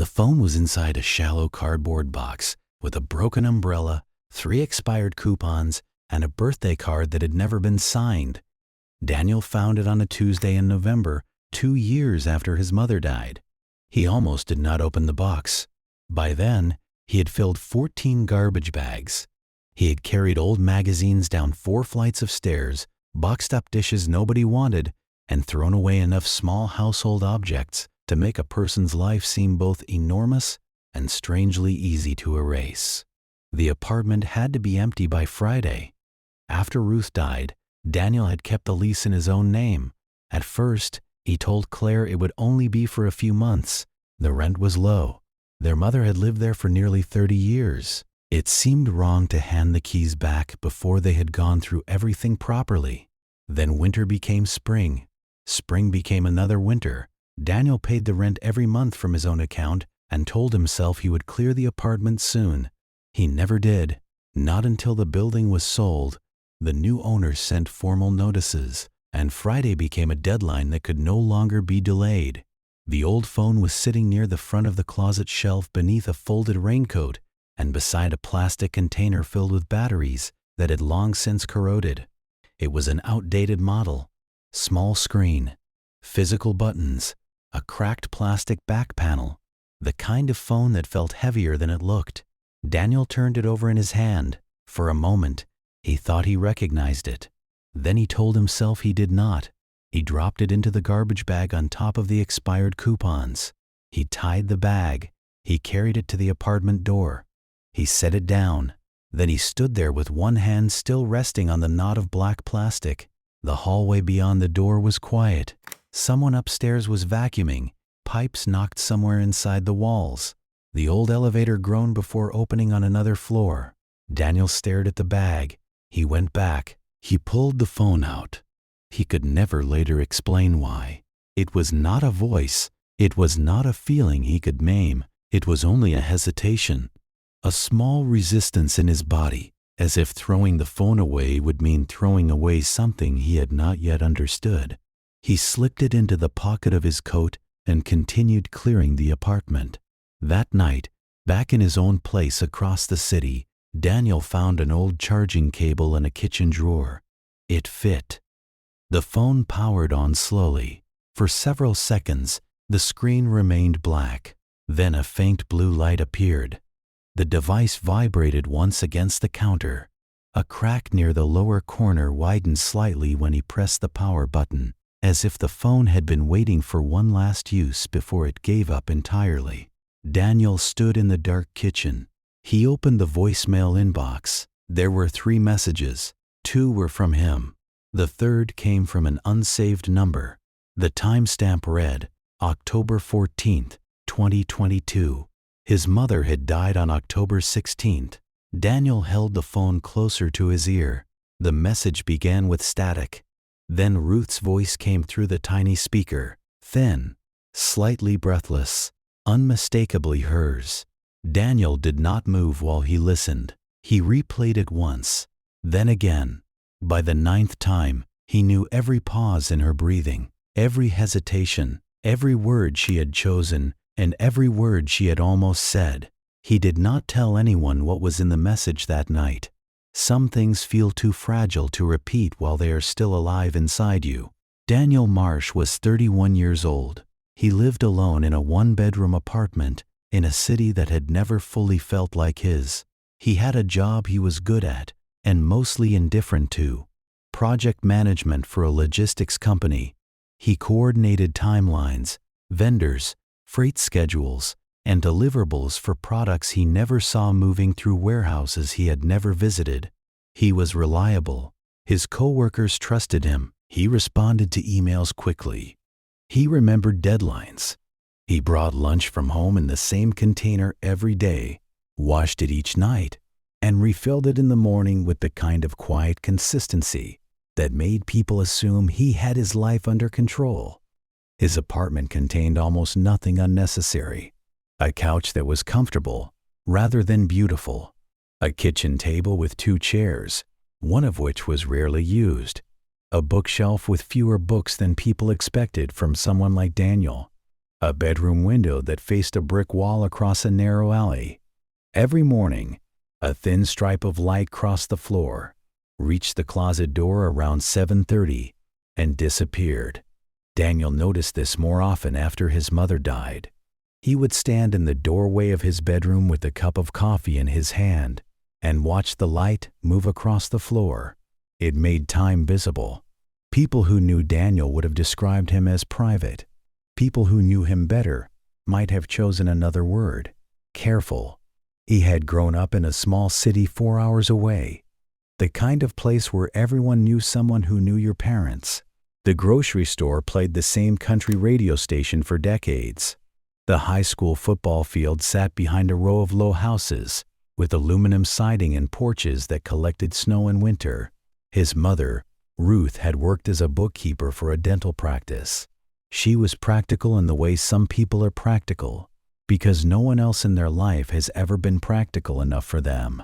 The phone was inside a shallow cardboard box with a broken umbrella, 3 expired coupons, and a birthday card that had never been signed. Daniel found it on a Tuesday in November, 2 years after his mother died. He almost did not open the box. By then, he had filled 14 garbage bags. He had carried old magazines down 4 flights of stairs, boxed up dishes nobody wanted, and thrown away enough small household objects to make a person's life seem both enormous and strangely easy to erase. The apartment had to be empty by Friday. After Ruth died, Daniel had kept the lease in his own name. At first, he told Claire it would only be for a few months. The rent was low. Their mother had lived there for nearly 30 years. It seemed wrong to hand the keys back before they had gone through everything properly. Then winter became spring. Spring became another winter. Daniel paid the rent every month from his own account and told himself he would clear the apartment soon. He never did. Not until the building was sold. The new owners sent formal notices, and Friday became a deadline that could no longer be delayed. The old phone was sitting near the front of the closet shelf beneath a folded raincoat and beside a plastic container filled with batteries that had long since corroded. It was an outdated model. Small screen, physical buttons, a cracked plastic back panel, the kind of phone that felt heavier than it looked. Daniel turned it over in his hand. For a moment, he thought he recognized it. Then he told himself he did not. He dropped it into the garbage bag on top of the expired coupons. He tied the bag. He carried it to the apartment door. He set it down. Then he stood there with one hand still resting on the knot of black plastic. The hallway beyond the door was quiet. Someone upstairs was vacuuming. Pipes knocked somewhere inside the walls. The old elevator groaned before opening on another floor. Daniel stared at the bag. He went back. He pulled the phone out. He could never later explain why. It was not a voice. It was not a feeling he could name. It was only a hesitation. A small resistance in his body, as if throwing the phone away would mean throwing away something he had not yet understood. He slipped it into the pocket of his coat and continued clearing the apartment. That night, back in his own place across the city, Daniel found an old charging cable in a kitchen drawer. It fit. The phone powered on slowly. For several seconds, the screen remained black. Then a faint blue light appeared. The device vibrated once against the counter. A crack near the lower corner widened slightly when he pressed the power button, as if the phone had been waiting for one last use before it gave up entirely. Daniel stood in the dark kitchen. He opened the voicemail inbox. There were 3 messages. 2 were from him. The third came from an unsaved number. The timestamp read, October 14th, 2022. His mother had died on October 16th. Daniel held the phone closer to his ear. The message began with static. Then Ruth's voice came through the tiny speaker, thin, slightly breathless, unmistakably hers. Daniel did not move while he listened. He replayed it once, then again. By the 9th time, he knew every pause in her breathing, every hesitation, every word she had chosen, and every word she had almost said. He did not tell anyone what was in the message that night. Some things feel too fragile to repeat while they are still alive inside you. Daniel Marsh was 31 years old. He lived alone in a 1-bedroom apartment in a city that had never fully felt like his. He had a job he was good at and mostly indifferent to, project management for a logistics company. He coordinated timelines, vendors, freight schedules, and deliverables for products he never saw moving through warehouses he had never visited. He was reliable. His coworkers trusted him. He responded to emails quickly. He remembered deadlines. He brought lunch from home in the same container every day, washed it each night, and refilled it in the morning with the kind of quiet consistency that made people assume he had his life under control. His apartment contained almost nothing unnecessary. A couch that was comfortable rather than beautiful. A kitchen table with 2 chairs, one of which was rarely used. A bookshelf with fewer books than people expected from someone like Daniel. a bedroom window that faced a brick wall across a narrow alley. Every morning, a thin stripe of light crossed the floor, reached the closet door around 7:30, and disappeared. Daniel noticed this more often after his mother died. He would stand in the doorway of his bedroom with a cup of coffee in his hand and watch the light move across the floor. It made time visible. People who knew Daniel would have described him as private. People who knew him better might have chosen another word: careful. He had grown up in a small city 4 hours away, the kind of place where everyone knew someone who knew your parents. The grocery store played the same country radio station for decades. The high school football field sat behind a row of low houses with aluminum siding and porches that collected snow in winter. His mother, Ruth, had worked as a bookkeeper for a dental practice. She was practical in the way some people are practical, because no one else in their life has ever been practical enough for them.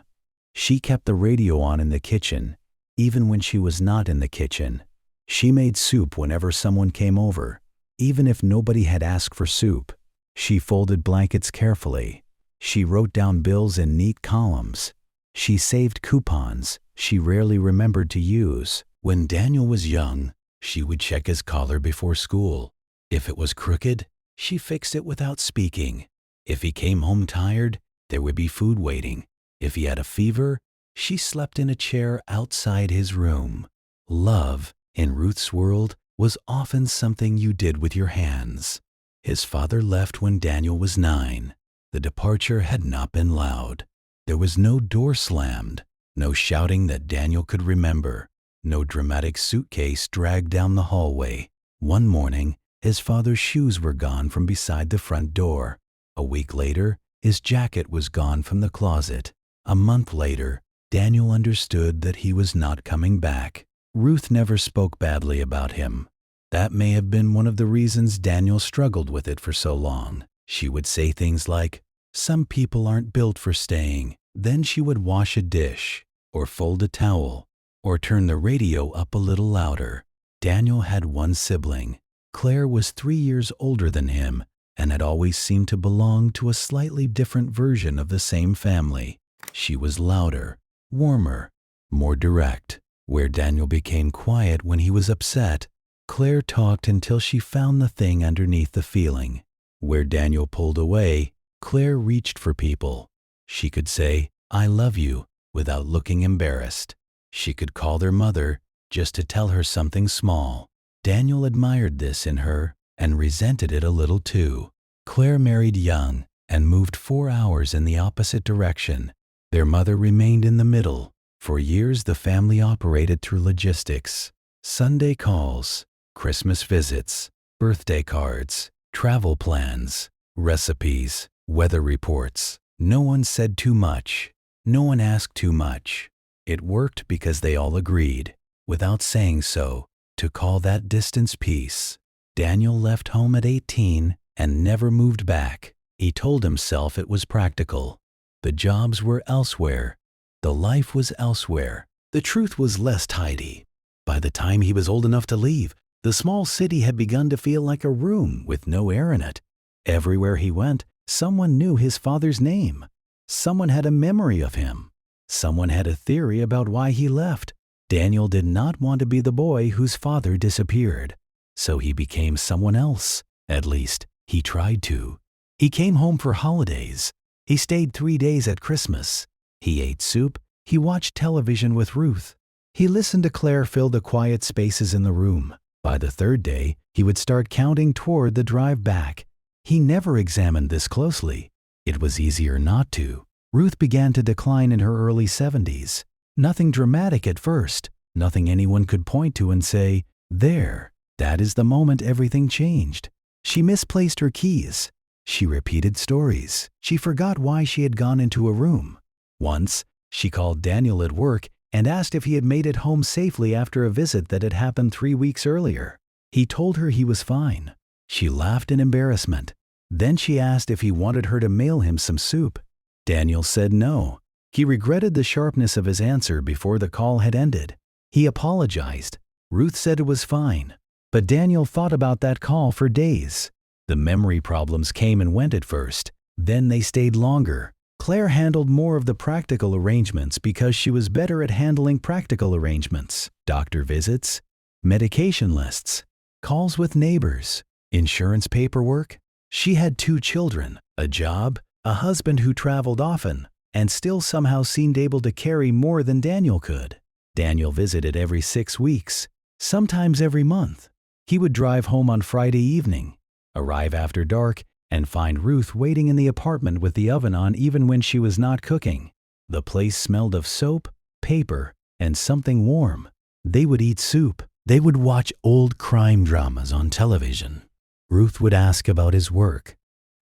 She kept the radio on in the kitchen, even when she was not in the kitchen. She made soup whenever someone came over, even if nobody had asked for soup. She folded blankets carefully. She wrote down bills in neat columns. She saved coupons she rarely remembered to use. When Daniel was young, she would check his collar before school. If it was crooked, she fixed it without speaking. If he came home tired, there would be food waiting. If he had a fever, she slept in a chair outside his room. Love, in Ruth's world, was often something you did with your hands. His father left when Daniel was 9. The departure had not been loud. There was no door slammed, no shouting that Daniel could remember, no dramatic suitcase dragged down the hallway. One morning, his father's shoes were gone from beside the front door. A week later, his jacket was gone from the closet. A month later, Daniel understood that he was not coming back. Ruth never spoke badly about him. That may have been one of the reasons Daniel struggled with it for so long. She would say things like, "Some people aren't built for staying." Then she would wash a dish, or fold a towel, or turn the radio up a little louder. Daniel had one sibling. Claire was 3 years older than him and had always seemed to belong to a slightly different version of the same family. She was louder, warmer, more direct. Where Daniel became quiet when he was upset, Claire talked until she found the thing underneath the feeling. Where Daniel pulled away, Claire reached for people. She could say, "I love you," without looking embarrassed. She could call their mother just to tell her something small. Daniel admired this in her and resented it a little too. Claire married young and moved 4 hours in the opposite direction. Their mother remained in the middle. For years, the family operated through logistics: Sunday calls, Christmas visits, birthday cards, travel plans, recipes, weather reports. No one said too much. No one asked too much. It worked because they all agreed, without saying so, to call that distance peace. Daniel left home at 18 and never moved back. He told himself it was practical. The jobs were elsewhere. The life was elsewhere. The truth was less tidy. By the time he was old enough to leave, the small city had begun to feel like a room with no air in it. Everywhere he went, someone knew his father's name. Someone had a memory of him. Someone had a theory about why he left. Daniel did not want to be the boy whose father disappeared. So he became someone else. At least, he tried to. He came home for holidays. He stayed 3 days at Christmas. He ate soup. He watched television with Ruth. He listened to Claire fill the quiet spaces in the room. By the 3rd day, he would start counting toward the drive back. He never examined this closely. It was easier not to. Ruth began to decline in her early 70s. Nothing dramatic at first. Nothing anyone could point to and say, "There, that is the moment everything changed." She misplaced her keys. She repeated stories. She forgot why she had gone into a room. Once, she called Daniel at work and asked if he had made it home safely after a visit that had happened 3 weeks earlier. He told her he was fine. She laughed in embarrassment. Then she asked if he wanted her to mail him some soup. Daniel said no. He regretted the sharpness of his answer before the call had ended. He apologized. Ruth said it was fine. But Daniel thought about that call for days. The memory problems came and went at first, then they stayed longer. Claire handled more of the practical arrangements because she was better at handling practical arrangements. Doctor visits, medication lists, calls with neighbors, insurance paperwork. She had 2 children, a job, a husband who traveled often, and still somehow seemed able to carry more than Daniel could. Daniel visited every 6 weeks, sometimes every month. He would drive home on Friday evening, arrive after dark, and find Ruth waiting in the apartment with the oven on even when she was not cooking. The place smelled of soap, paper, and something warm. They would eat soup. They would watch old crime dramas on television. Ruth would ask about his work.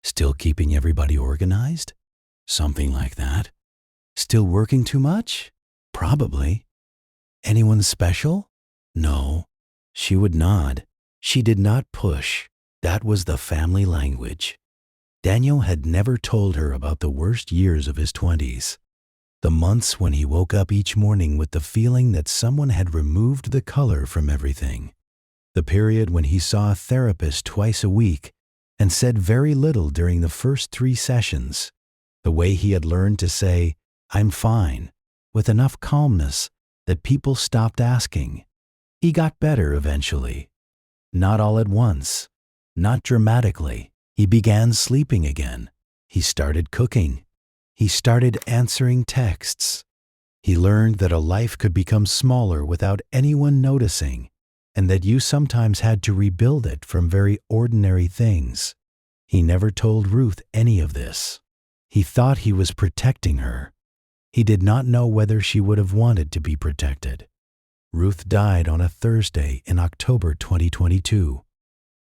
Still keeping everybody organized? Something like that. Still working too much? Probably. Anyone special? No. She would nod. She did not push. That was the family language. Daniel had never told her about the worst years of his 20s. The months when he woke up each morning with the feeling that someone had removed the color from everything. The period when he saw a therapist twice a week and said very little during the first 3 sessions. The way he had learned to say, "I'm fine," with enough calmness that people stopped asking. He got better eventually. Not all at once. Not dramatically. He began sleeping again. He started cooking. He started answering texts. He learned that a life could become smaller without anyone noticing, and that you sometimes had to rebuild it from very ordinary things. He never told Ruth any of this. He thought he was protecting her. He did not know whether she would have wanted to be protected. Ruth died on a Thursday in October 2022.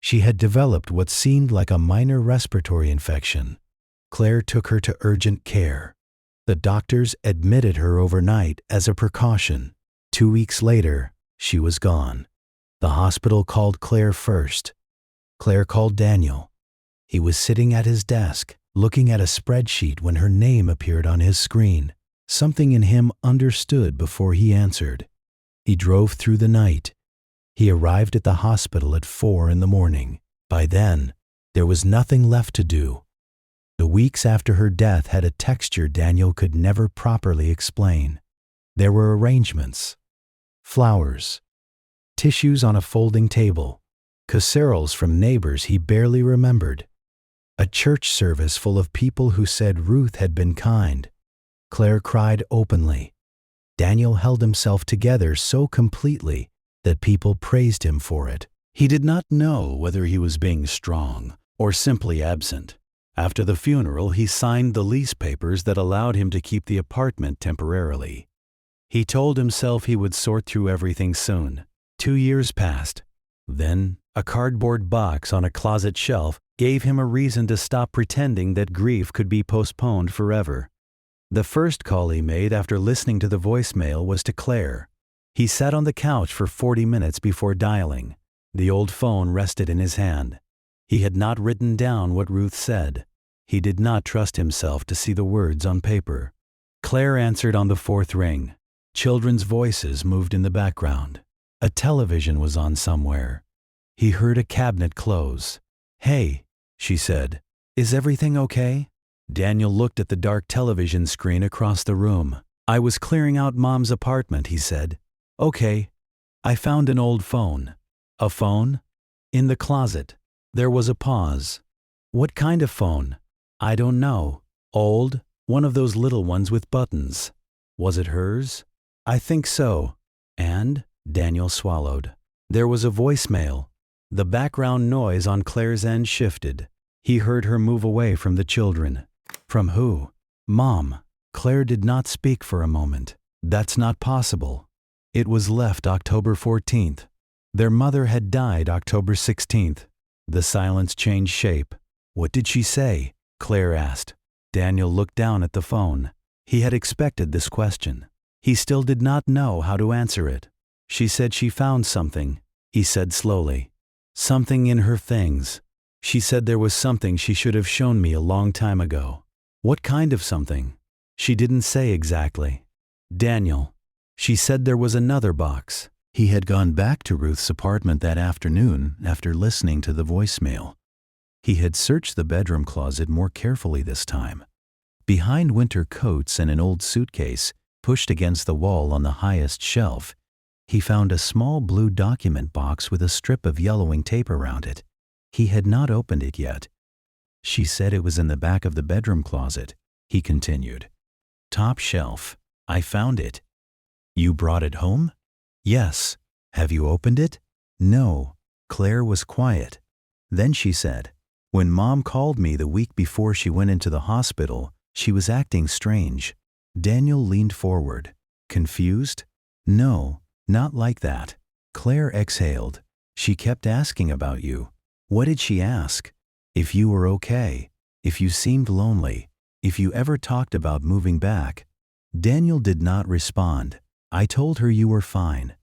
She had developed what seemed like a minor respiratory infection. Claire took her to urgent care. The doctors admitted her overnight as a precaution. 2 weeks later, she was gone. The hospital called Claire first. Claire called Daniel. He was sitting at his desk, looking at a spreadsheet when her name appeared on his screen. Something in him understood before he answered. He drove through the night. He arrived at the hospital at 4 in the morning. By then, there was nothing left to do. The weeks after her death had a texture Daniel could never properly explain. There were arrangements, flowers, tissues on a folding table, casseroles from neighbors he barely remembered, a church service full of people who said Ruth had been kind. Claire cried openly. Daniel held himself together so completely that people praised him for it. He did not know whether he was being strong or simply absent. After the funeral, he signed the lease papers that allowed him to keep the apartment temporarily. He told himself he would sort through everything soon. 2 years passed. Then, a cardboard box on a closet shelf gave him a reason to stop pretending that grief could be postponed forever. The first call he made after listening to the voicemail was to Claire. He sat on the couch for 40 minutes before dialing. The old phone rested in his hand. He had not written down what Ruth said. He did not trust himself to see the words on paper. Claire answered on the 4th ring. Children's voices moved in the background. A television was on somewhere. He heard a cabinet close. "Hey," she said. "Is everything okay?" Daniel looked at the dark television screen across the room. "I was clearing out Mom's apartment," he said. "Okay. I found an old phone." "A phone?" "In the closet." There was a pause. "What kind of phone?" "I don't know. Old, one of those little ones with buttons." "Was it hers?" "I think so." "And?" Daniel swallowed. There was a voicemail. The background noise on Claire's end shifted. He heard her move away from the children. "From who?" "Mom." Claire did not speak for a moment. "That's not possible." It was left October 14th. Their mother had died October 16th. The silence changed shape. "What did she say?" Claire asked. Daniel looked down at the phone. He had expected this question. He still did not know how to answer it. "She said she found something," he said slowly. "Something in her things. She said there was something she should have shown me a long time ago." "What kind of something?" "She didn't say exactly." "Daniel, she said there was another box." He had gone back to Ruth's apartment that afternoon after listening to the voicemail. He had searched the bedroom closet more carefully this time. Behind winter coats and an old suitcase, pushed against the wall on the highest shelf, he found a small blue document box with a strip of yellowing tape around it. He had not opened it yet. She said it was in the back of the bedroom closet, he continued. Top shelf. I found it. You brought it home? Yes. Have you opened it? No. Claire was quiet. Then she said, when Mom called me the week before she went into the hospital, she was acting strange. Daniel leaned forward. Confused? No, not like that. Claire exhaled. She kept asking about you. What did she ask? If you were okay. If you seemed lonely. If you ever talked about moving back. Daniel did not respond. I told her you were fine.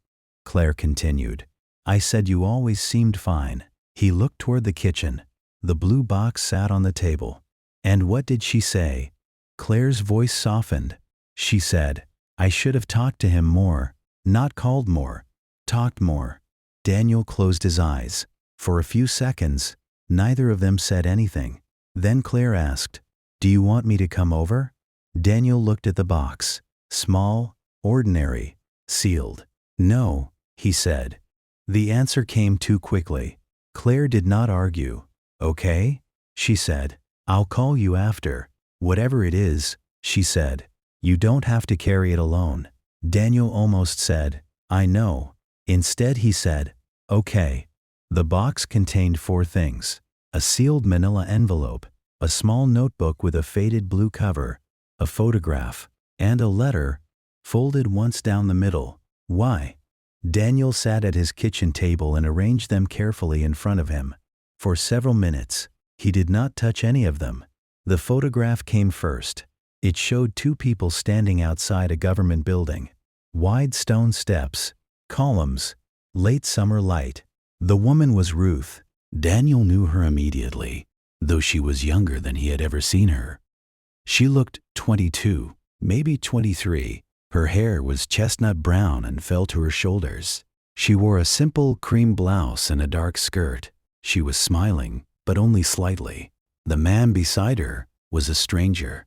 Claire continued. I said you always seemed fine. He looked toward the kitchen. The blue box sat on the table. And what did she say? Claire's voice softened. She said, I should have talked to him more. Not called more. Talked more. Daniel closed his eyes. For a few seconds, neither of them said anything. Then Claire asked, do you want me to come over? Daniel looked at the box. Small, ordinary, sealed. No, he said. The answer came too quickly. Claire did not argue. Okay? She said. I'll call you after. Whatever it is, she said. You don't have to carry it alone. Daniel almost said, I know. Instead he said, okay. The box contained 4 things. A sealed manila envelope, a small notebook with a faded blue cover, a photograph, and a letter, folded once down the middle. Why? Daniel sat at his kitchen table and arranged them carefully in front of him. For several minutes, he did not touch any of them. The photograph came first. It showed 2 people standing outside a government building. Wide stone steps, columns, late summer light. The woman was Ruth. Daniel knew her immediately, though she was younger than he had ever seen her. She looked 22, maybe 23. Her hair was chestnut brown and fell to her shoulders. She wore a simple cream blouse and a dark skirt. She was smiling, but only slightly. The man beside her was a stranger.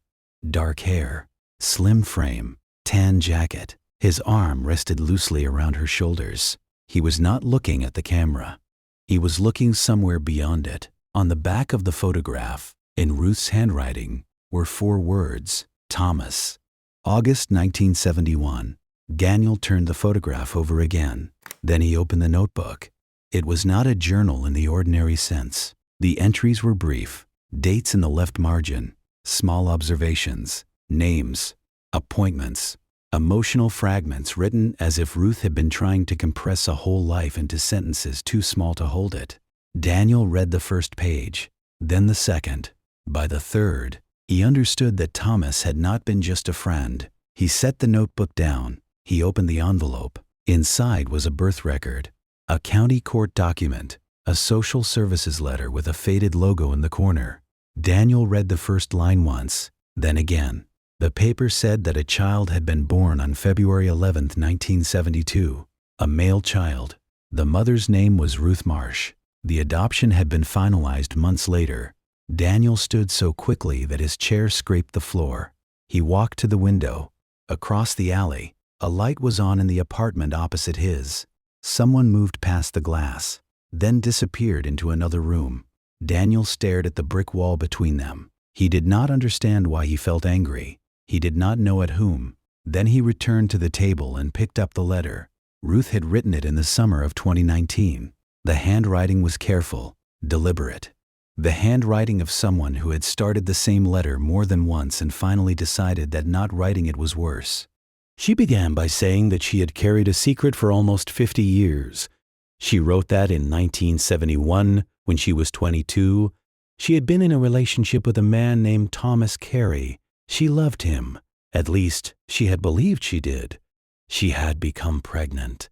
Dark hair, slim frame, tan jacket. His arm rested loosely around her shoulders. He was not looking at the camera. He was looking somewhere beyond it. On the back of the photograph, in Ruth's handwriting, were 4 words, Thomas. August 1971. Daniel turned the photograph over again. Then he opened the notebook. It was not a journal in the ordinary sense. The entries were brief, dates in the left margin, small observations, names, appointments, emotional fragments written as if Ruth had been trying to compress a whole life into sentences too small to hold it. Daniel read the first page, then the second. By the third, he understood that Thomas had not been just a friend. He set the notebook down. He opened the envelope. Inside was a birth record, a county court document, a social services letter with a faded logo in the corner. Daniel read the first line once, then again. The paper said that a child had been born on February 11, 1972, a male child. The mother's name was Ruth Marsh. The adoption had been finalized months later. Daniel stood so quickly that his chair scraped the floor. He walked to the window. Across the alley, a light was on in the apartment opposite his. Someone moved past the glass, then disappeared into another room. Daniel stared at the brick wall between them. He did not understand why he felt angry. He did not know at whom. Then he returned to the table and picked up the letter. Ruth had written it in the summer of 2019. The handwriting was careful, deliberate. The handwriting of someone who had started the same letter more than once and finally decided that not writing it was worse. She began by saying that she had carried a secret for almost 50 years. She wrote that in 1971, when she was 22, she had been in a relationship with a man named Thomas Carey. She loved him. At least, she had believed she did. She had become pregnant.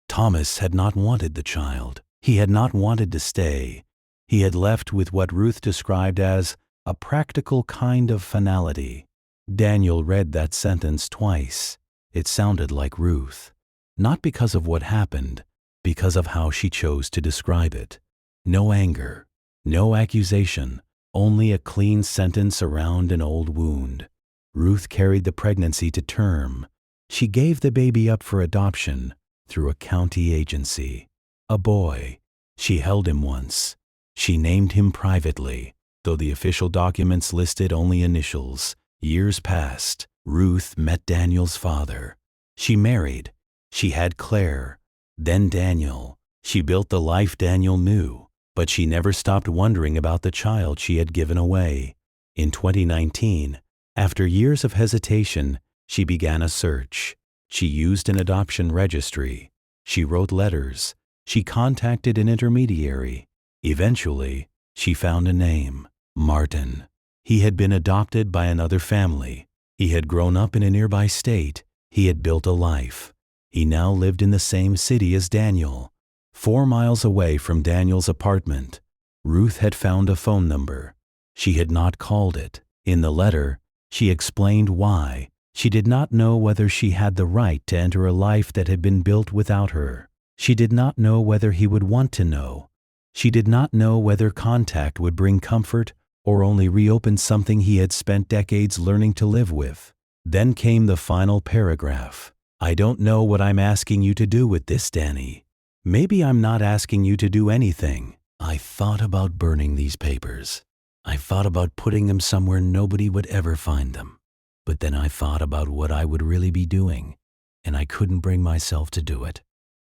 Thomas had not wanted the child. He had not wanted to stay. He had left with what Ruth described as a practical kind of finality. Daniel read that sentence twice. It sounded like Ruth. Not because of what happened, because of how she chose to describe it. No anger, No accusation, only a clean sentence around an old wound. Ruth carried the pregnancy to term. She gave the baby up for adoption through a county agency. A boy. She held him once. She named him privately, though the official documents listed only initials. Years passed. Ruth met Daniel's father. She married. She had Claire, then Daniel. She built the life Daniel knew, but she never stopped wondering about the child she had given away. In 2019, after years of hesitation, she began a search. She used an adoption registry. She wrote letters. She contacted an intermediary. Eventually, she found a name, Martin. He had been adopted by another family. He had grown up in a nearby state. He had built a life. He now lived in the same city as Daniel, 4 miles away from Daniel's apartment. Ruth had found a phone number. She had not called it. In the letter, she explained why. She did not know whether she had the right to enter a life that had been built without her. She did not know whether he would want to know. She did not know whether contact would bring comfort or only reopen something he had spent decades learning to live with. Then came the final paragraph. I don't know what I'm asking you to do with this, Danny. Maybe I'm not asking you to do anything. I thought about burning these papers. I thought about putting them somewhere nobody would ever find them. But then I thought about what I would really be doing, and I couldn't bring myself to do it.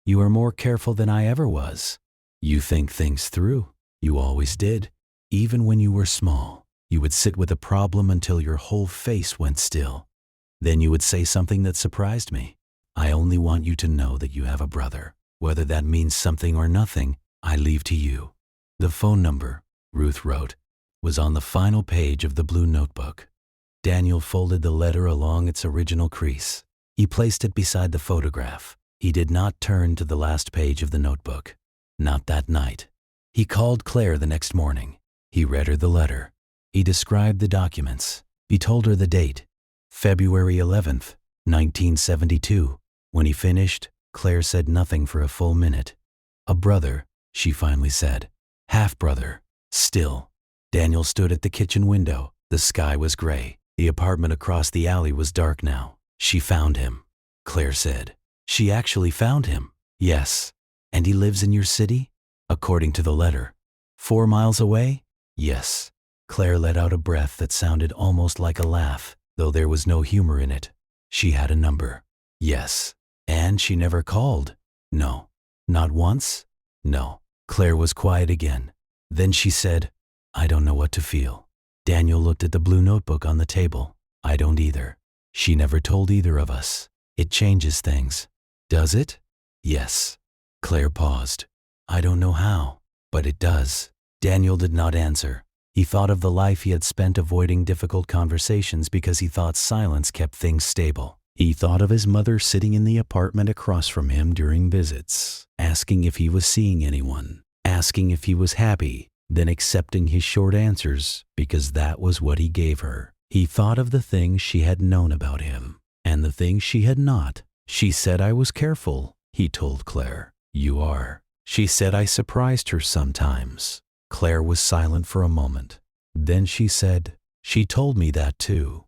You are more careful than I ever was. You think things through. You always did. Even when you were small, you would sit with a problem until your whole face went still. Then you would say something that surprised me. I only want you to know that you have a brother. Whether that means something or nothing, I leave to you. The phone number, Ruth wrote, was on the final page of the blue notebook. Daniel folded the letter along its original crease. He placed it beside the photograph. He did not turn to the last page of the notebook. Not that night. He called Claire the next morning. He read her the letter. He described the documents. He told her the date, February 11th, 1972. When he finished, Claire said nothing for a full minute. A brother, she finally said. Half-brother. Still. Daniel stood at the kitchen window. The sky was gray. The apartment across the alley was dark now. She found him, Claire said. She actually found him. Yes. And he lives in your city? According to the letter. 4 miles away? Yes. Claire let out a breath that sounded almost like a laugh, though there was no humor in it. She had a number. Yes. And she never called? No. Not once? No. Claire was quiet again. Then she said, I don't know what to feel. Daniel looked at the blue notebook on the table. I don't either. She never told either of us. It changes things. Does it? Yes. Claire paused. I don't know how, but it does. Daniel did not answer. He thought of the life he had spent avoiding difficult conversations because he thought silence kept things stable. He thought of his mother sitting in the apartment across from him during visits, asking if he was seeing anyone, asking if he was happy, then accepting his short answers because that was what he gave her. He thought of the things she had known about him and the things she had not. She said I was careful, he told Claire. You are. She said I surprised her sometimes. Claire was silent for a moment. Then she said, she told me that too.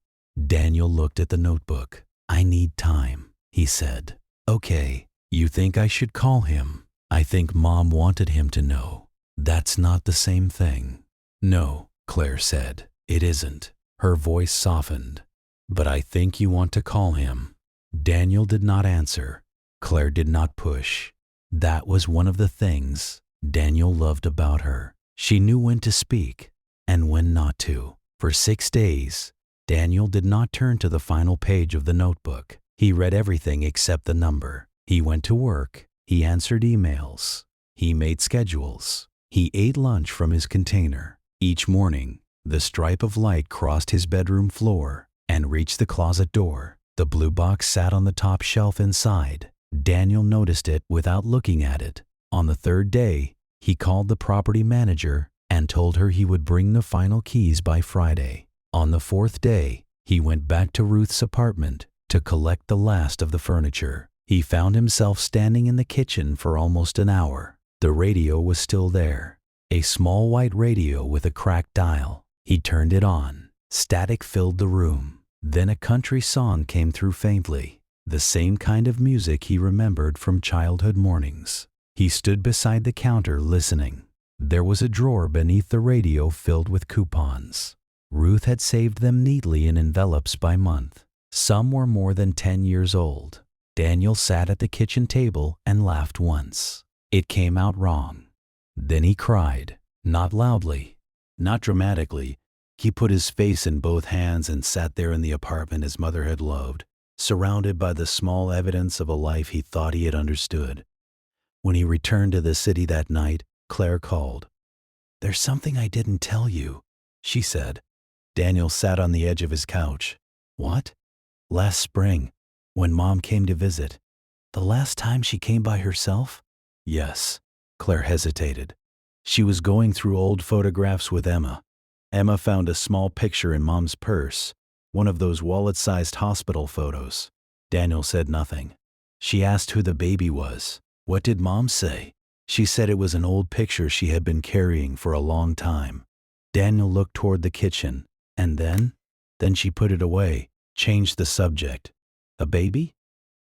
Daniel looked at the notebook. I need time, he said. Okay, you think I should call him? I think Mom wanted him to know. That's not the same thing. No, Claire said. It isn't. Her voice softened. But I think you want to call him. Daniel did not answer. Claire did not push. That was one of the things Daniel loved about her. She knew when to speak and when not to. For 6 days, Daniel did not turn to the final page of the notebook. He read everything except the number. He went to work. He answered emails. He made schedules. He ate lunch from his container. Each morning, the stripe of light crossed his bedroom floor and reached the closet door. The blue box sat on the top shelf inside. Daniel noticed it without looking at it. On the 3rd day, he called the property manager and told her he would bring the final keys by Friday. On the 4th day, he went back to Ruth's apartment to collect the last of the furniture. He found himself standing in the kitchen for almost an hour. The radio was still there. a small white radio with a cracked dial. He turned it on. Static filled the room. Then a country song came through faintly, the same kind of music he remembered from childhood mornings. He stood beside the counter listening. There was a drawer beneath the radio filled with coupons. Ruth had saved them neatly in envelopes by month. Some were more than 10 years old. Daniel sat at the kitchen table and laughed once. It came out wrong. Then he cried, not loudly, not dramatically. He put his face in both hands and sat there in the apartment his mother had loved, surrounded by the small evidence of a life he thought he had understood. When he returned to the city that night, Claire called. "There's something I didn't tell you," she said. Daniel sat on the edge of his couch. "What?" "Last spring, when Mom came to visit." "The last time she came by herself?" "Yes." Claire hesitated. She was going through old photographs with Emma. Emma found a small picture in Mom's purse, one of those wallet-sized hospital photos. Daniel said nothing. She asked who the baby was. "What did Mom say?" "She said it was an old picture she had been carrying for a long time." Daniel looked toward the kitchen. "And then?" "Then she put it away, changed the subject." "A baby?"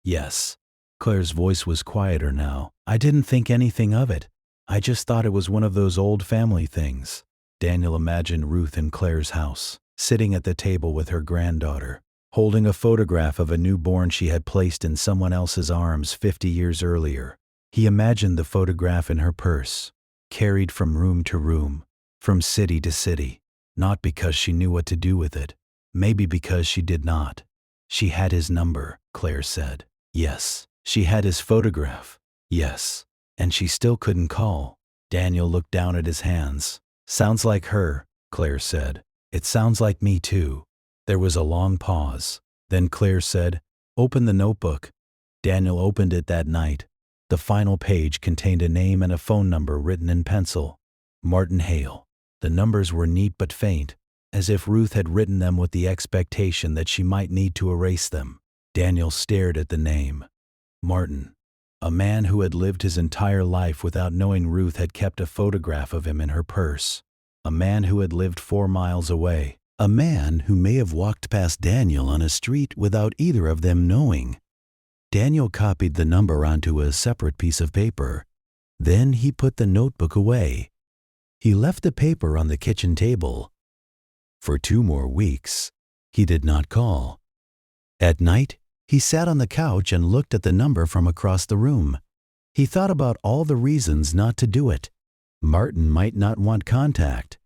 "Yes." Claire's voice was quieter now. "I didn't think anything of it. I just thought it was one of those old family things." Daniel imagined Ruth in Claire's house, sitting at the table with her granddaughter, holding a photograph of a newborn she had placed in someone else's arms 50 years earlier. He imagined the photograph in her purse, carried from room to room, from city to city, not because she knew what to do with it, maybe because she did not. She had his number, Claire said. Yes. She had his photograph. Yes. And she still couldn't call. Daniel looked down at his hands. "Sounds like her," Claire said. "It sounds like me too." There was a long pause. Then Claire said, "Open the notebook." Daniel opened it that night. The final page contained a name and a phone number written in pencil. Martin Hale. The numbers were neat but faint, as if Ruth had written them with the expectation that she might need to erase them. Daniel stared at the name. Martin. A man who had lived his entire life without knowing Ruth had kept a photograph of him in her purse. A man who had lived 4 miles away. A man who may have walked past Daniel on a street without either of them knowing. Daniel copied the number onto a separate piece of paper. Then he put the notebook away. He left the paper on the kitchen table. For 2 more weeks, he did not call. At night, he sat on the couch and looked at the number from across the room. He thought about all the reasons not to do it. Martin might not want contact.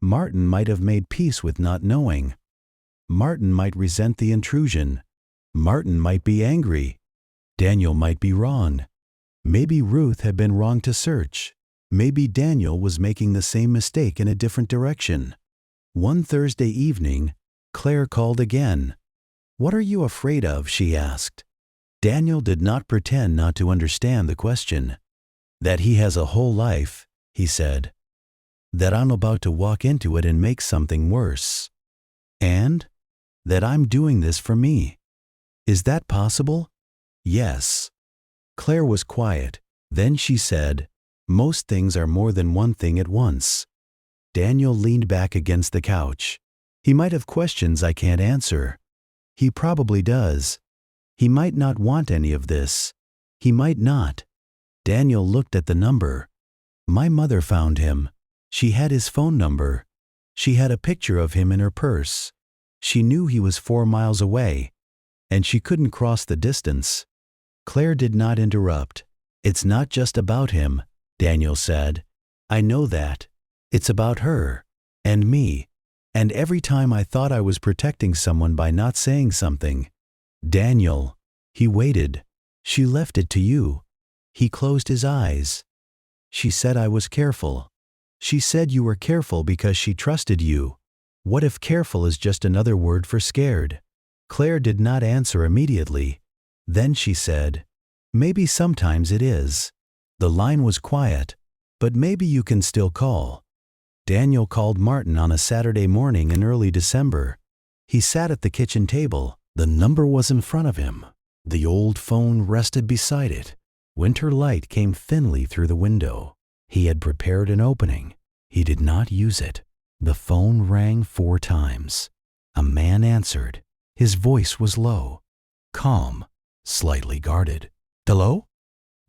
Martin might have made peace with not knowing. Martin might resent the intrusion. Martin might be angry. Daniel might be wrong. Maybe Ruth had been wrong to search. Maybe Daniel was making the same mistake in a different direction. One Thursday evening, Claire called again. "What are you afraid of?" she asked. Daniel did not pretend not to understand the question. "That he has a whole life," he said. "That I'm about to walk into it and make something worse. And that I'm doing this for me. Is that possible?" "Yes." Claire was quiet. Then she said, "Most things are more than one thing at once." Daniel leaned back against the couch. "He might have questions I can't answer. He probably does. He might not want any of this. He might not." Daniel looked at the number. "My mother found him. She had his phone number. She had a picture of him in her purse. She knew he was 4 miles away, and she couldn't cross the distance." Claire did not interrupt. "It's not just about him," Daniel said. "I know that. It's about her, and me, and every time I thought I was protecting someone by not saying something." "Daniel." He waited. "She left it to you." He closed his eyes. "She said I was careful. She said you were careful because she trusted you. What if careful is just another word for scared?" Claire did not answer immediately. Then she said, "Maybe sometimes it is." The line was quiet. "But maybe you can still call." Daniel called Martin on a Saturday morning in early December. He sat at the kitchen table. The number was in front of him. The old phone rested beside it. Winter light came thinly through the window. He had prepared an opening. He did not use it. The phone rang 4 times. A man answered. His voice was low, calm, slightly guarded. "Hello?"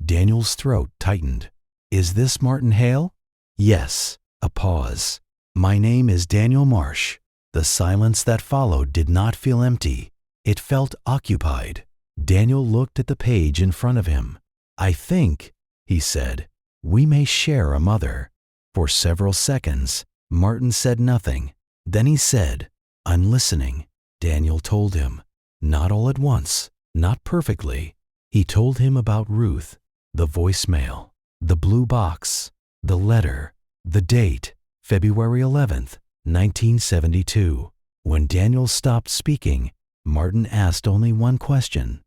Daniel's throat tightened. "Is this Martin Hale?" "Yes." A pause. "My name is Daniel Marsh." The silence that followed did not feel empty. It felt occupied. Daniel looked at the page in front of him. "I think," he said, "we may share a mother." For several seconds, Martin said nothing. Then he said, "I'm listening." Daniel told him. Not all at once, not perfectly. He told him about Ruth, the voicemail, the blue box, the letter, the date, February 11th, 1972. When Daniel stopped speaking, Martin asked only one question.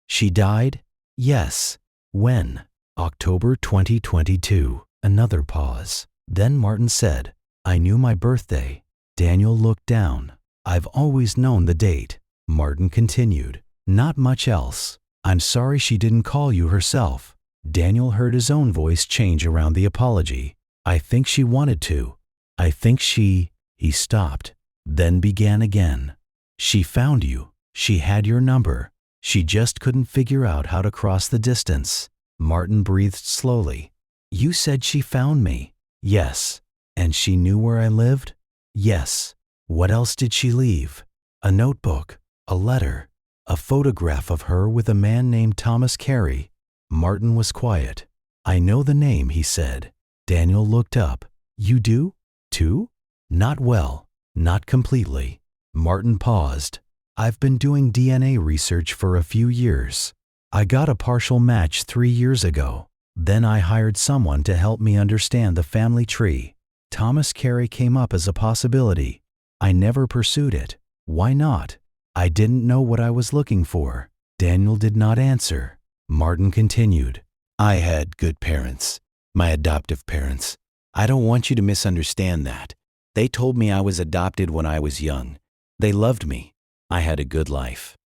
"She died?" "Yes." "When?" "October 2022. Another pause. Then Martin said, "I knew my birthday." Daniel looked down. "I've always known the date." Martin continued, "Not much else. I'm sorry she didn't call you herself." Daniel heard his own voice change around the apology. "I think she wanted to. I think she—" He stopped, then began again. "She found you. She had your number. She just couldn't figure out how to cross the distance." Martin breathed slowly. "You said she found me." "Yes." "And she knew where I lived?" "Yes." "What else did she leave?" "A notebook, a letter, a photograph of her with a man named Thomas Carey." Martin was quiet. "I know the name," he said. Daniel looked up. "You do, too?" "Not well, not completely." Martin paused. "I've been doing DNA research for a few years. I got a partial match 3 years ago. Then I hired someone to help me understand the family tree. Thomas Carey came up as a possibility. I never pursued it. Why not? I didn't know what I was looking for." Daniel did not answer. Martin continued. "I had good parents, my adoptive parents. I don't want you to misunderstand that. They told me I was adopted when I was young. They loved me. I had a good life."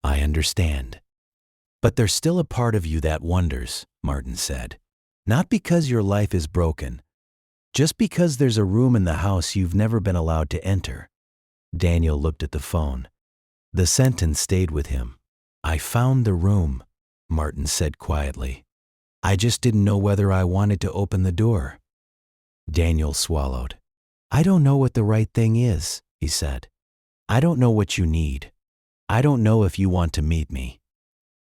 "I understand. But there's still a part of you that wonders," Martin said. "Not because your life is broken, just because there's a room in the house you've never been allowed to enter." Daniel looked at the phone. The sentence stayed with him. "I found the room," Martin said quietly. "I just didn't know whether I wanted to open the door." Daniel swallowed. "I don't know what the right thing is," he said. "I don't know what you need. I don't know if you want to meet me.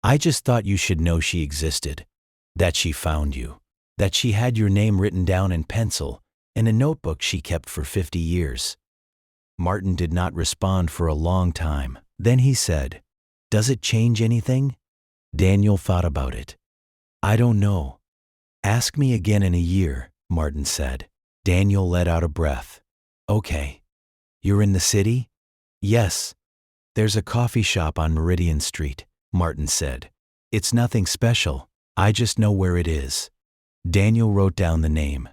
I just thought you should know she existed, that she found you, that she had your name written down in pencil in a notebook she kept for 50 years. Martin did not respond for a long time. Then he said, "Does it change anything?" Daniel thought about it. "I don't know. Ask me again in a year," Martin said. Daniel let out a breath. "Okay. You're in the city?" "Yes. There's a coffee shop on Meridian Street," Martin said. "It's nothing special. I just know where it is." Daniel wrote down the name.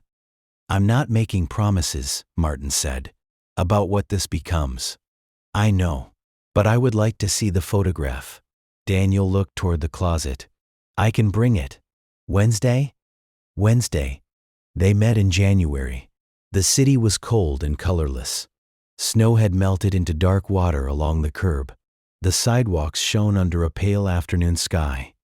"I'm not making promises," Martin said, "about what this becomes. I know, but I would like to see the photograph." Daniel looked toward the closet. "I can bring it. Wednesday?" "Wednesday." They met in January. The city was cold and colorless. Snow had melted into dark water along the curb. The sidewalks shone under a pale afternoon sky.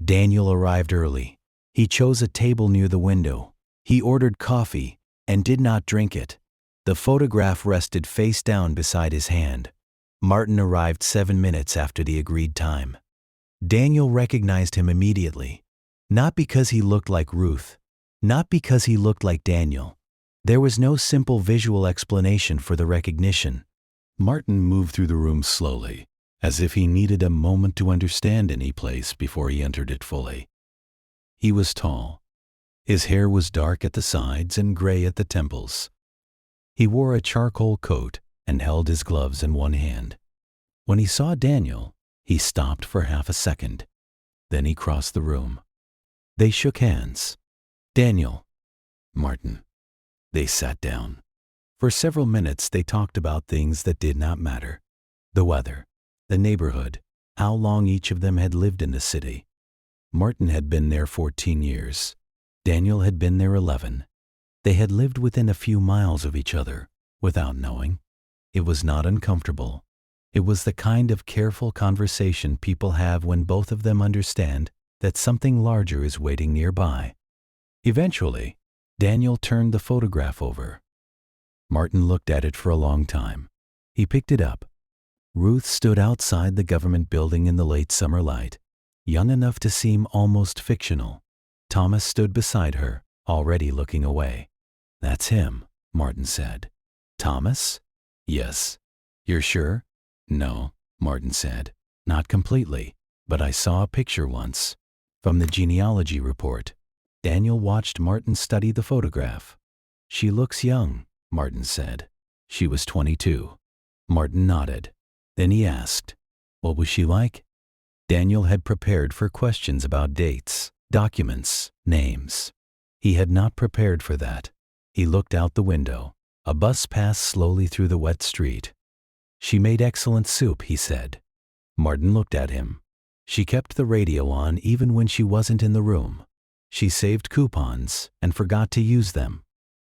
Daniel arrived early. He chose a table near the window. He ordered coffee and did not drink it. The photograph rested face down beside his hand. Martin arrived 7 minutes after the agreed time. Daniel recognized him immediately, not because he looked like Ruth, not because he looked like Daniel. There was no simple visual explanation for the recognition. Martin moved through the room slowly, as if he needed a moment to understand any place before he entered it fully. He was tall. His hair was dark at the sides and gray at the temples. He wore a charcoal coat and held his gloves in one hand. When he saw Daniel, he stopped for half a second. Then he crossed the room. They shook hands. "Daniel." "Martin." They sat down. For several minutes they talked about things that did not matter. The weather, the neighborhood, how long each of them had lived in the city. Martin had been there 14 years. Daniel had been there 11. They had lived within a few miles of each other, without knowing. It was not uncomfortable. It was the kind of careful conversation people have when both of them understand that something larger is waiting nearby. Eventually, Daniel turned the photograph over. Martin looked at it for a long time. He picked it up. Ruth stood outside the government building in the late summer light, young enough to seem almost fictional. Thomas stood beside her, already looking away. "That's him," Martin said. "Thomas?" "Yes." "You're sure?" "No," Martin said. "Not completely, but I saw a picture once." From the genealogy report. Daniel watched Martin study the photograph. "She looks young," Martin said. "She was 22. Martin nodded. Then he asked, "What was she like?" Daniel had prepared for questions about dates, documents, names. He had not prepared for that. He looked out the window. A bus passed slowly through the wet street. "She made excellent soup," he said. Martin looked at him. "She kept the radio on even when she wasn't in the room. She saved coupons and forgot to use them.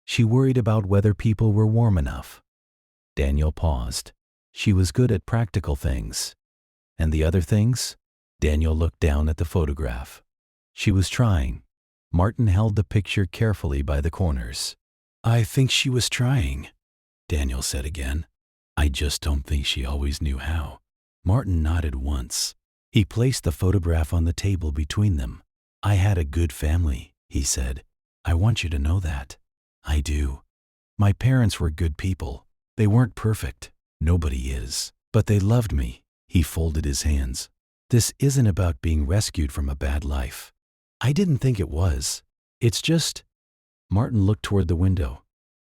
She worried about whether people were warm enough." Daniel paused. "She was good at practical things." "And the other things?" Daniel looked down at the photograph. "She was trying." Martin held the picture carefully by the corners. "I think she was trying," Daniel said again. "I just don't think she always knew how." Martin nodded once. He placed the photograph on the table between them. "I had a good family," he said. "I want you to know that." "I do. My parents were good people. They weren't perfect. Nobody is. But they loved me." He folded his hands. "This isn't about being rescued from a bad life. I didn't think it was. It's just—" Martin looked toward the window.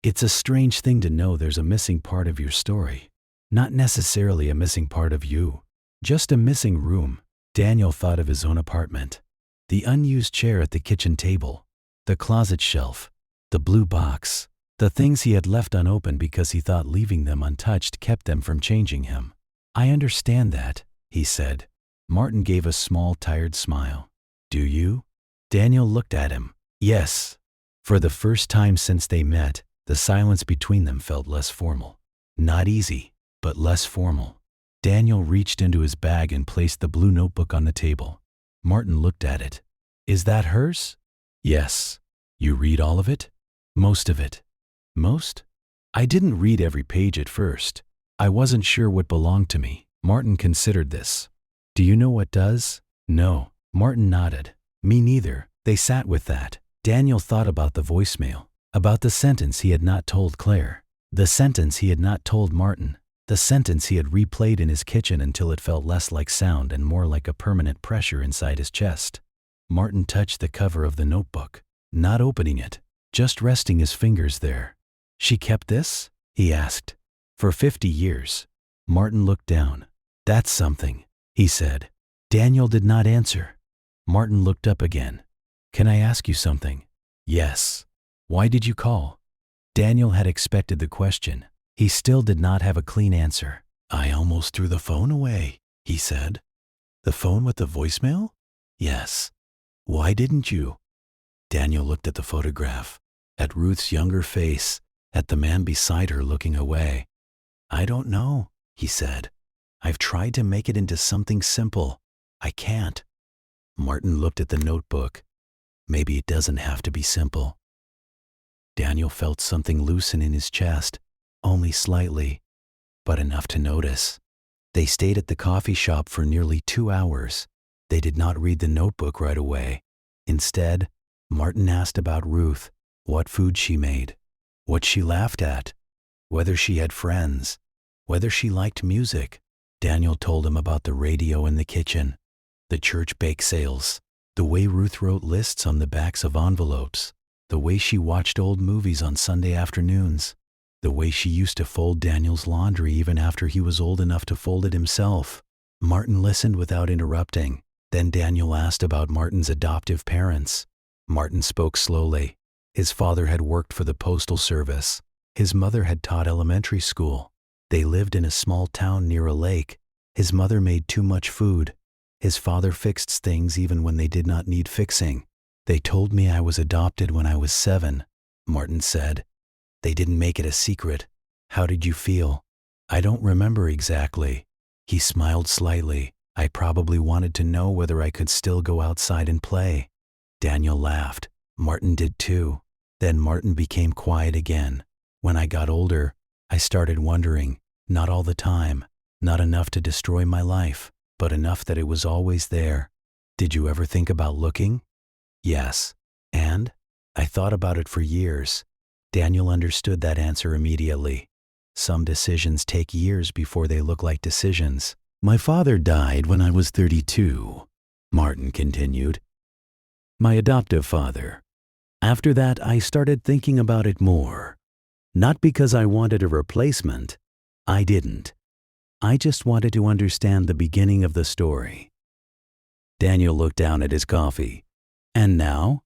"It's a strange thing to know there's a missing part of your story. Not necessarily a missing part of you. Just a missing room." Daniel thought of his own apartment. The unused chair at the kitchen table. The closet shelf. The blue box. The things he had left unopened because he thought leaving them untouched kept them from changing him. "I understand that," he said. Martin gave a small, tired smile. "Do you?" Daniel looked at him. "Yes." For the first time since they met, the silence between them felt less formal. Not easy, but less formal. Daniel reached into his bag and placed the blue notebook on the table. Martin looked at it. "Is that hers?" "Yes." "You read all of it?" "Most of it." "Most?" "I didn't read every page at first. I wasn't sure what belonged to me." Martin considered this. "Do you know what does?" "No." Martin nodded. "Me neither." They sat with that. Daniel thought about the voicemail, about the sentence he had not told Claire, the sentence he had not told Martin, the sentence he had replayed in his kitchen until it felt less like sound and more like a permanent pressure inside his chest. Martin touched the cover of the notebook, not opening it, just resting his fingers there. "She kept this?" he asked. "For 50 years. Martin looked down. "That's something," he said. Daniel did not answer. Martin looked up again. "Can I ask you something?" "Yes." "Why did you call?" Daniel had expected the question. He still did not have a clean answer. "I almost threw the phone away," he said. "The phone with the voicemail?" "Yes." "Why didn't you?" Daniel looked at the photograph, at Ruth's younger face, at the man beside her looking away. "I don't know," he said. "I've tried to make it into something simple. I can't." Martin looked at the notebook. "Maybe it doesn't have to be simple." Daniel felt something loosen in his chest, only slightly, but enough to notice. They stayed at the coffee shop for nearly 2 hours. They did not read the notebook right away. Instead, Martin asked about Ruth, what food she made, what she laughed at, whether she had friends, whether she liked music. Daniel told him about the radio in the kitchen, the church bake sales, the way Ruth wrote lists on the backs of envelopes, the way she watched old movies on Sunday afternoons, the way she used to fold Daniel's laundry even after he was old enough to fold it himself. Martin listened without interrupting. Then Daniel asked about Martin's adoptive parents. Martin spoke slowly. His father had worked for the postal service. His mother had taught elementary school. They lived in a small town near a lake. His mother made too much food. His father fixed things even when they did not need fixing. "They told me I was adopted when I was 7. Martin said. They didn't make it a secret. How did you feel? I don't remember exactly. He smiled slightly. I probably wanted to know whether I could still go outside and play. Daniel laughed. Martin did too. Then Martin became quiet again. When I got older, I started wondering, not all the time, not enough to destroy my life, but enough that it was always there. Did you ever think about looking? Yes. And? I thought about it for years. Daniel understood that answer immediately. Some decisions take years before they look like decisions. My father died when I was 32, Martin continued. My adoptive father. After that, I started thinking about it more. Not because I wanted a replacement. I didn't. I just wanted to understand the beginning of the story. Daniel looked down at his coffee. And now?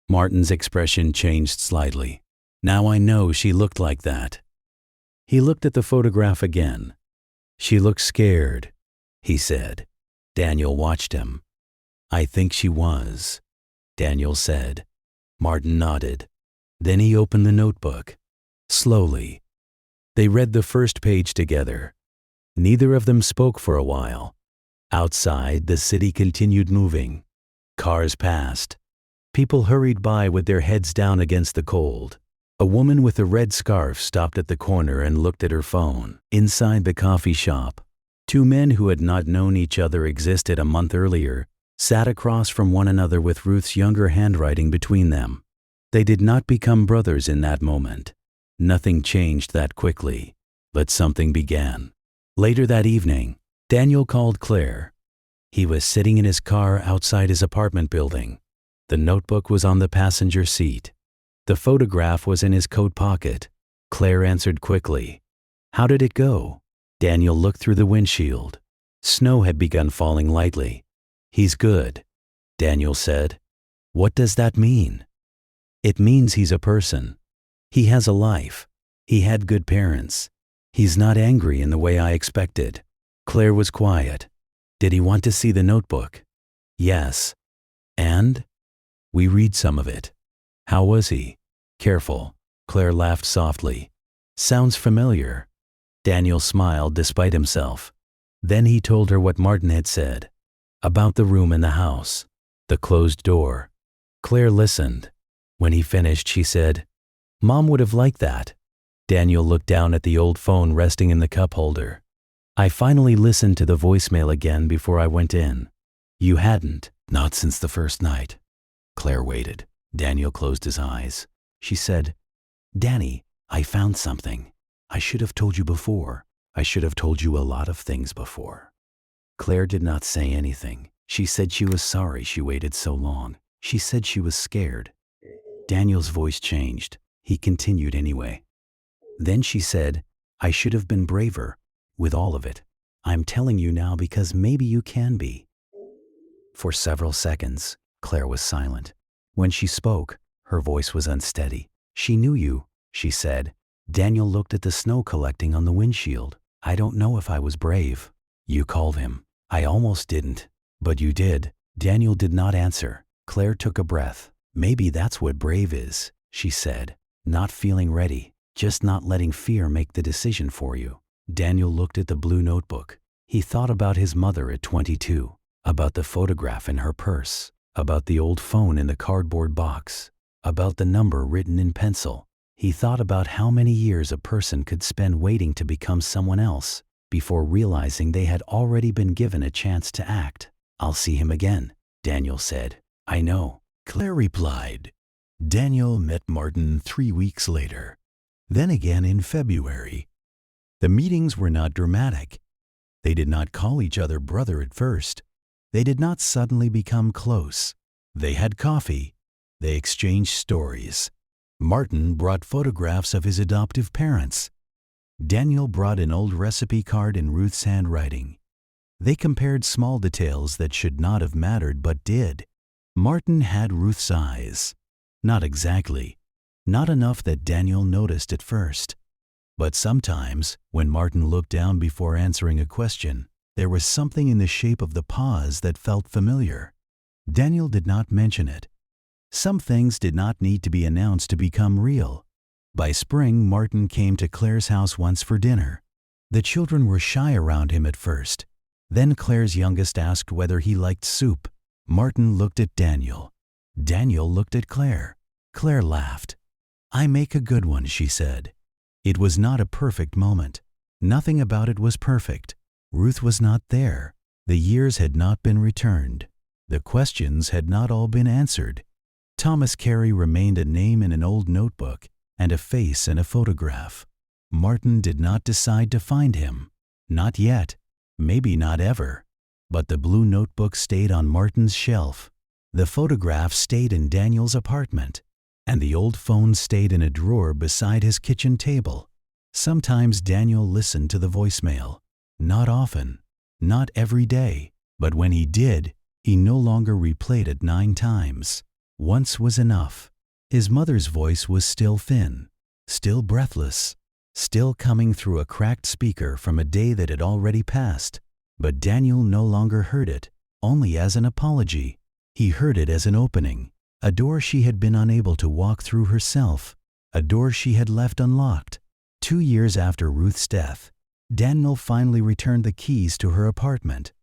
Martin's expression changed slightly. Now I know she looked like that. He looked at the photograph again. She looked scared, he said. Daniel watched him. I think she was, Daniel said. Martin nodded. Then he opened the notebook. Slowly. They read the first page together. Neither of them spoke for a while. Outside, the city continued moving. Cars passed. People hurried by with their heads down against the cold. A woman with a red scarf stopped at the corner and looked at her phone. Inside the coffee shop, two men who had not known each other existed a month earlier sat across from one another with Ruth's younger handwriting between them. They did not become brothers in that moment. Nothing changed that quickly, but something began. Later that evening, Daniel called Claire. He was sitting in his car outside his apartment building. The notebook was on the passenger seat. The photograph was in his coat pocket. Claire answered quickly. How did it go? Daniel looked through the windshield. Snow had begun falling lightly. He's good, Daniel said. What does that mean? It means he's a person. He has a life. He had good parents. He's not angry in the way I expected. Claire was quiet. Did he want to see the notebook? Yes. And? We read some of it. How was he? Careful. Claire laughed softly. Sounds familiar. Daniel smiled despite himself. Then he told her what Martin had said. About the room in the house. The closed door. Claire listened. When he finished, she said, Mom would have liked that. Daniel looked down at the old phone resting in the cup holder. I finally listened to the voicemail again before I went in. You hadn't. Not since the first night. Claire waited. Daniel closed his eyes. She said, Danny, I found something. I should have told you before. I should have told you a lot of things before. Claire did not say anything. She said she was sorry she waited so long. She said she was scared. Daniel's voice changed. He continued anyway. Then she said, I should have been braver with all of it. I'm telling you now because maybe you can be. For several seconds, Claire was silent. When she spoke, her voice was unsteady. She knew you, she said. Daniel looked at the snow collecting on the windshield. I don't know if I was brave. You called him. I almost didn't. But you did. Daniel did not answer. Claire took a breath. Maybe that's what brave is, she said. Not feeling ready, just not letting fear make the decision for you. Daniel looked at the blue notebook. He thought about his mother at 22, about the photograph in her purse, about the old phone in the cardboard box, about the number written in pencil. He thought about how many years a person could spend waiting to become someone else before realizing they had already been given a chance to act. I'll see him again, Daniel said. I know, Claire replied. Daniel met Martin 3 weeks later, then again in February. The meetings were not dramatic. They did not call each other brother at first. They did not suddenly become close. They had coffee. They exchanged stories. Martin brought photographs of his adoptive parents. Daniel brought an old recipe card in Ruth's handwriting. They compared small details that should not have mattered but did. Martin had Ruth's eyes. Not exactly. Not enough that Daniel noticed at first. But sometimes, when Martin looked down before answering a question, there was something in the shape of the pause that felt familiar. Daniel did not mention it. Some things did not need to be announced to become real. By spring, Martin came to Claire's house once for dinner. The children were shy around him at first. Then Claire's youngest asked whether he liked soup. Martin looked at Daniel. Daniel looked at Claire. Claire laughed. "I make a good one," she said. It was not a perfect moment. Nothing about it was perfect. Ruth was not there. The years had not been returned. The questions had not all been answered. Thomas Carey remained a name in an old notebook and a face in a photograph. Martin did not decide to find him. Not yet. Maybe not ever. But the blue notebook stayed on Martin's shelf. The photograph stayed in Daniel's apartment. And the old phone stayed in a drawer beside his kitchen table. Sometimes Daniel listened to the voicemail. Not often. Not every day. But when he did, he no longer replayed it 9 times. Once was enough. His mother's voice was still thin, still breathless, still coming through a cracked speaker from a day that had already passed. But Daniel no longer heard it, only as an apology. He heard it as an opening, a door she had been unable to walk through herself, a door she had left unlocked. 2 years after Ruth's death, Daniel finally returned the keys to her apartment.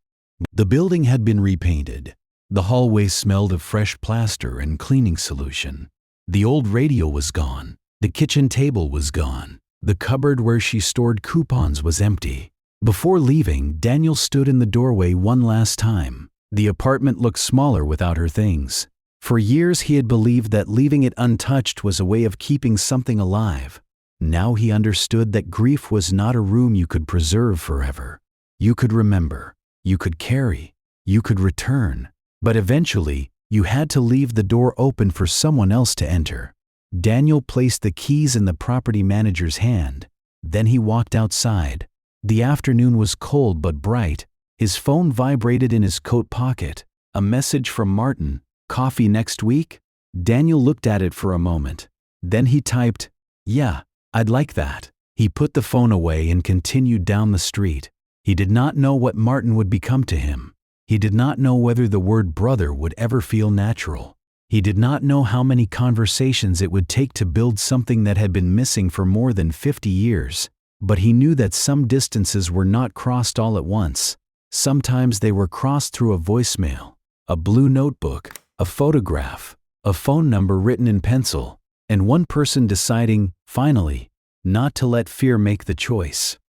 The building had been repainted. The hallway smelled of fresh plaster and cleaning solution. The old radio was gone. The kitchen table was gone. The cupboard where she stored coupons was empty. Before leaving, Daniel stood in the doorway one last time. The apartment looked smaller without her things. For years he had believed that leaving it untouched was a way of keeping something alive. Now he understood that grief was not a room you could preserve forever. You could remember, you could carry, you could return. But eventually, you had to leave the door open for someone else to enter. Daniel placed the keys in the property manager's hand. Then he walked outside. The afternoon was cold but bright. His phone vibrated in his coat pocket. A message from Martin. "Coffee next week?" Daniel looked at it for a moment. Then he typed, "Yeah, I'd like that." He put the phone away and continued down the street. He did not know what Martin would become to him. He did not know whether the word brother would ever feel natural. He did not know how many conversations it would take to build something that had been missing for more than 50 years. But he knew that some distances were not crossed all at once. Sometimes they were crossed through a voicemail, a blue notebook, a photograph, a phone number written in pencil, and one person deciding, finally, not to let fear make the choice.